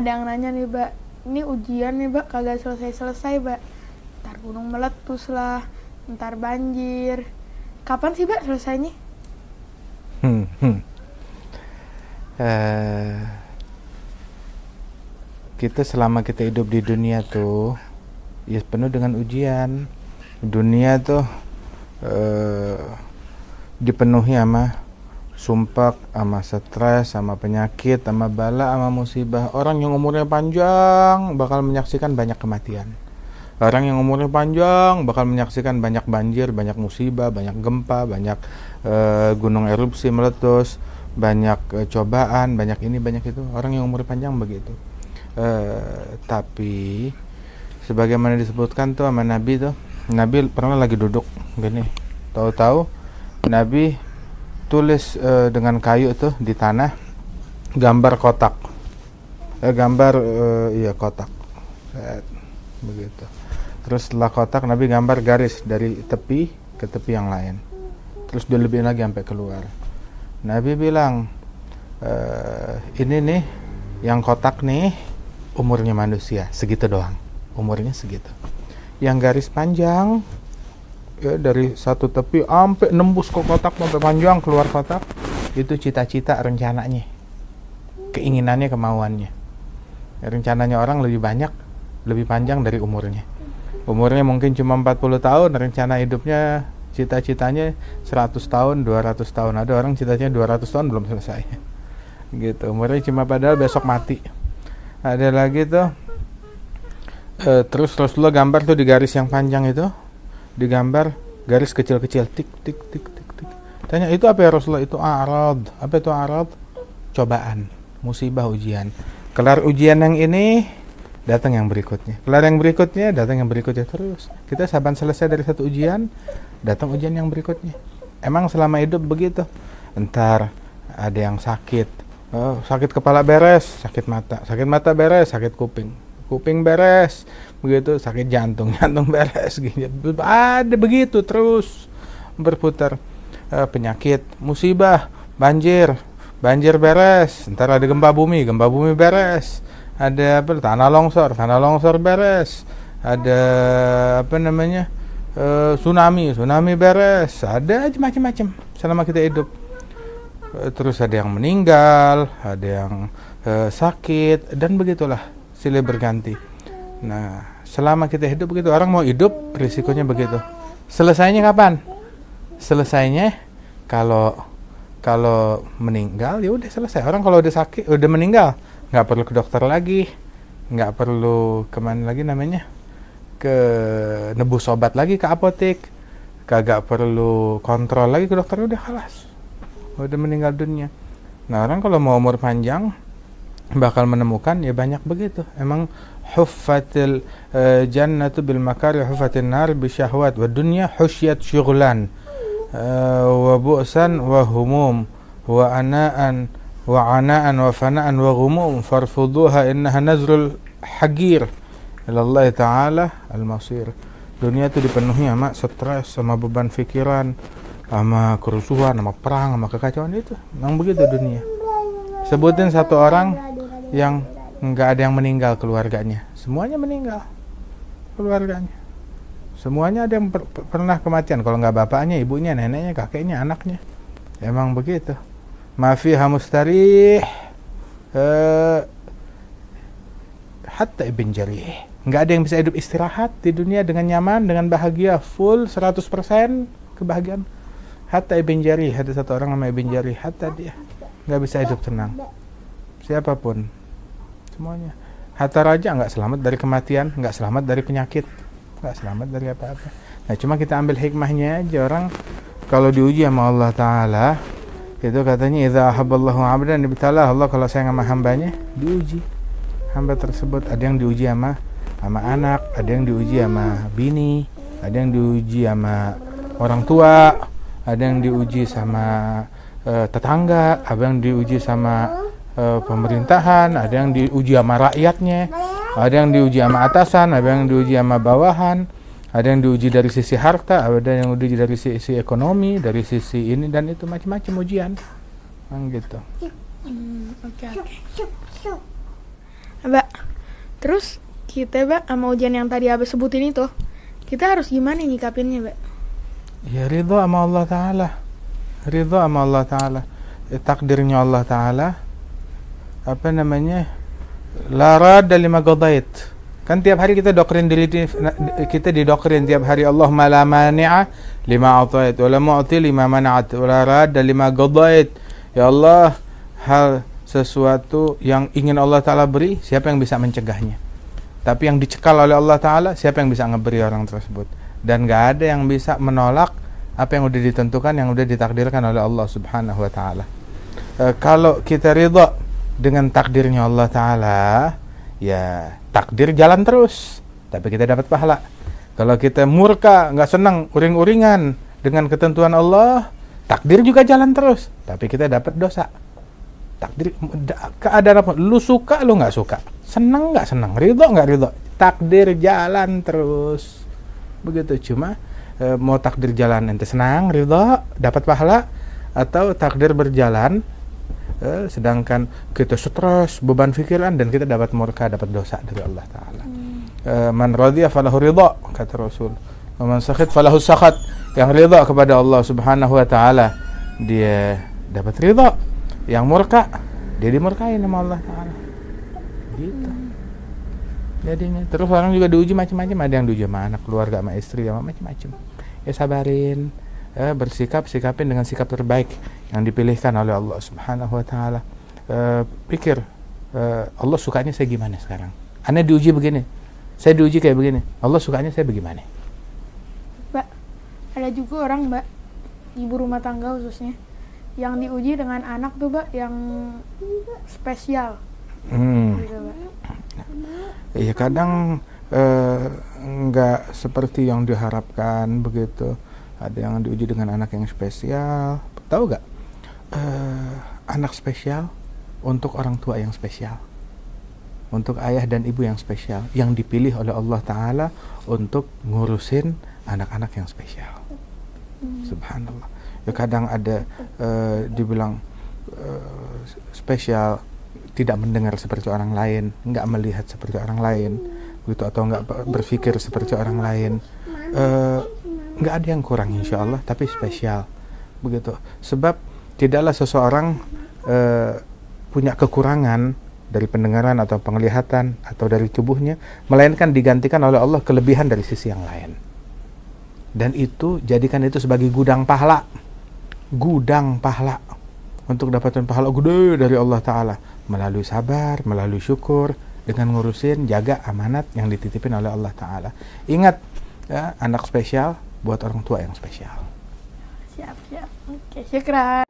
ada yang nanya nih, Mbak, ini ujian nih, Mbak, kagak selesai-selesai, Mbak. Ntar gunung meletus lah, ntar banjir. Kapan sih, Mbak, selesainya? Kita selama kita hidup di dunia tuh ya penuh dengan ujian. Dunia tuh dipenuhi sama sumpek, sama stres, sama penyakit, sama bala, sama musibah. Orang yang umurnya panjang bakal menyaksikan banyak kematian. Orang yang umurnya panjang bakal menyaksikan banyak banjir, banyak musibah, banyak gempa, banyak gunung erupsi meletus, banyak cobaan, banyak ini, banyak itu. Orang yang umurnya panjang begitu. Tapi sebagaimana disebutkan tuh sama Nabi tuh, Nabi pernah lagi duduk gini, tahu-tahu Nabi tulis dengan kayu tuh di tanah gambar kotak, kotak begitu. Terus setelah kotak Nabi gambar garis dari tepi ke tepi yang lain, terus dia lebih lagi sampai keluar. Nabi bilang, ini nih yang kotak nih umurnya manusia segitu doang, umurnya segitu. Yang garis panjang ya dari satu tepi sampai nembus ke kotak sampai panjang keluar kotak, itu cita-cita, rencananya, keinginannya, kemauannya. Rencananya orang lebih banyak, lebih panjang dari umurnya. Umurnya mungkin cuma 40 tahun, rencana hidupnya, cita-citanya 100 tahun, 200 tahun. Ada orang cita-citanya 200 tahun belum selesai gitu, umurnya cuma padahal besok mati. Ada lagi tuh terus Rasulullah gambar tuh di garis yang panjang itu, digambar garis kecil-kecil, tik tik tik tik tik. Tanya, itu apa ya Rasulullah? Itu arad. Apa itu arad? Cobaan, musibah, ujian. Kelar ujian yang ini, datang yang berikutnya. Kelar yang berikutnya, datang yang berikutnya. Terus kita saban selesai dari satu ujian, datang ujian yang berikutnya. Emang selama hidup begitu. Entar ada yang sakit, sakit kepala beres, sakit mata beres, sakit kuping beres, begitu, sakit jantung beres, gitu. Ada begitu terus berputar. Penyakit, musibah, banjir beres, ntar ada gempa bumi beres, ada tanah longsor beres, ada tsunami beres, ada macam-macam selama kita hidup. Terus ada yang meninggal, ada yang sakit, dan begitulah silih berganti. Nah, selama kita hidup begitu. Orang mau hidup, risikonya begitu. Selesainya kapan? Selesainya kalau meninggal ya udah selesai. Orang kalau udah sakit, udah meninggal, nggak perlu ke dokter lagi, nggak perlu kemana lagi namanya, ke nebus obat lagi ke apotek, kagak perlu kontrol lagi ke dokter, udah khalas, udah meninggal dunia. Nah, orang kalau mau umur panjang bakal menemukan ya banyak begitu. Emang huffatil jannatu bil makari huffatin nar bi syahwat wa dunya husyat syughlan wa bu'san wa humum wa ana'an wa fana'an wa ghumum farfuduha innaha nazrul hagir ila Allah Ta'ala al-masir. Dunia itu dipenuhi sama stres, sama beban pikiran, sama kerusuhan, sama perang, sama kekacauan. Itu memang begitu dunia. Sebutin satu orang yang nggak ada yang meninggal keluarganya, semuanya meninggal keluarganya, semuanya ada yang pernah kematian. Kalau nggak bapaknya, ibunya, neneknya, kakeknya, anaknya. Emang begitu. Mafiha mustarih hatta ibn jarih. Nggak ada yang bisa hidup istirahat di dunia dengan nyaman, dengan bahagia, full 100% kebahagiaan. Hatta ibn jarih, ada satu orang nama ibn jarih, hatta dia nggak bisa hidup tenang. Siapapun, semuanya. Hatta raja nggak selamat dari kematian, nggak selamat dari penyakit, nggak selamat dari apa-apa. Nah, cuma kita ambil hikmahnya aja. Orang kalau diuji sama Allah Ta'ala, itu katanya idza ahabballahu 'abdan ibtalah. Allah kalau sayang sama hambanya, diuji. Hamba tersebut ada yang diuji sama anak, ada yang diuji sama bini, ada yang diuji sama orang tua, ada yang diuji sama tetangga, ada yang diuji sama pemerintahan, ada yang diuji sama rakyatnya, ada yang diuji sama atasan, ada yang diuji sama bawahan, ada yang diuji dari sisi harta, ada yang diuji dari sisi ekonomi, dari sisi ini dan itu, macam-macam ujian, gitu. Oke. Mbak, terus kita Mbak sama ujian yang tadi Abah sebutin itu, kita harus gimana nyikapinnya Mbak? Ya ridho sama Allah Ta'ala. Ridho sama Allah Ta'ala. Takdirnya Allah Ta'ala, apa namanya, la radda lima qadait. Kan tiap hari kita didokterin tiap hari, Allahumma la mani'a lima atait wa la mu'ti lima mana'at wa la radda lima qadait. Ya Allah, hal sesuatu yang ingin Allah Ta'ala beri, siapa yang bisa mencegahnya? Tapi yang dicekal oleh Allah Ta'ala, siapa yang bisa ngeberi orang tersebut? Dan gak ada yang bisa menolak apa yang udah ditentukan, yang udah ditakdirkan oleh Allah Subhanahu wa Ta'ala. Kalau kita ridha dengan takdirnya Allah Ta'ala, ya takdir jalan terus, tapi kita dapat pahala. Kalau kita murka, gak senang, uring-uringan dengan ketentuan Allah, takdir juga jalan terus, tapi kita dapat dosa. Takdir, keadaan apa? Lu suka, lu gak suka, senang gak senang, ridho gak ridho, takdir jalan terus. Begitu. Cuma mau takdir jalan ente senang, ridho, dapat pahala, atau takdir berjalan sedangkan kita stres, beban pikiran, dan kita dapat murka, dapat dosa dari Allah Ta'ala. Man radhiya falahu ridha, kata Rasul. Man sakhit falahu sakhat. Yang ridha kepada Allah Subhanahu wa Ta'ala, dia dapat ridha. Yang murka, dia dimurkai sama Allah Ta'ala. Gitu. Jadinya terus orang juga diuji macam-macam, ada yang diuji sama anak, keluarga, sama istri, sama macam-macam. Ya sabarin, sikapin dengan sikap terbaik yang dipilihkan oleh Allah Subhanahu wa Ta'ala. Pikir, Allah sukanya saya gimana sekarang? Anda diuji begini, saya diuji kayak begini, Allah sukanya saya bagaimana? Mbak, ada juga orang Mbak, ibu rumah tangga khususnya, yang diuji dengan anak tuh Mbak, yang spesial. Gitu, Mbak. Iya, kadang nggak seperti yang diharapkan begitu. Ada yang diuji dengan anak yang spesial. Tahu nggak? Anak spesial untuk orang tua yang spesial, untuk ayah dan ibu yang spesial, yang dipilih oleh Allah Ta'ala untuk ngurusin anak-anak yang spesial. Subhanallah. Ya kadang ada dibilang spesial, tidak mendengar seperti orang lain, nggak melihat seperti orang lain, begitu, atau nggak berpikir seperti orang lain. Nggak ada yang kurang insya Allah, tapi spesial begitu. Sebab tidaklah seseorang punya kekurangan dari pendengaran atau penglihatan atau dari tubuhnya, melainkan digantikan oleh Allah kelebihan dari sisi yang lain. Dan itu, jadikan itu sebagai gudang pahala untuk dapatkan pahala gede dari Allah Ta'ala, melalui sabar, melalui syukur, dengan ngurusin, jaga amanat yang dititipin oleh Allah Ta'ala. Ingat, ya, anak spesial buat orang tua yang spesial. Siap. Oke, syukran.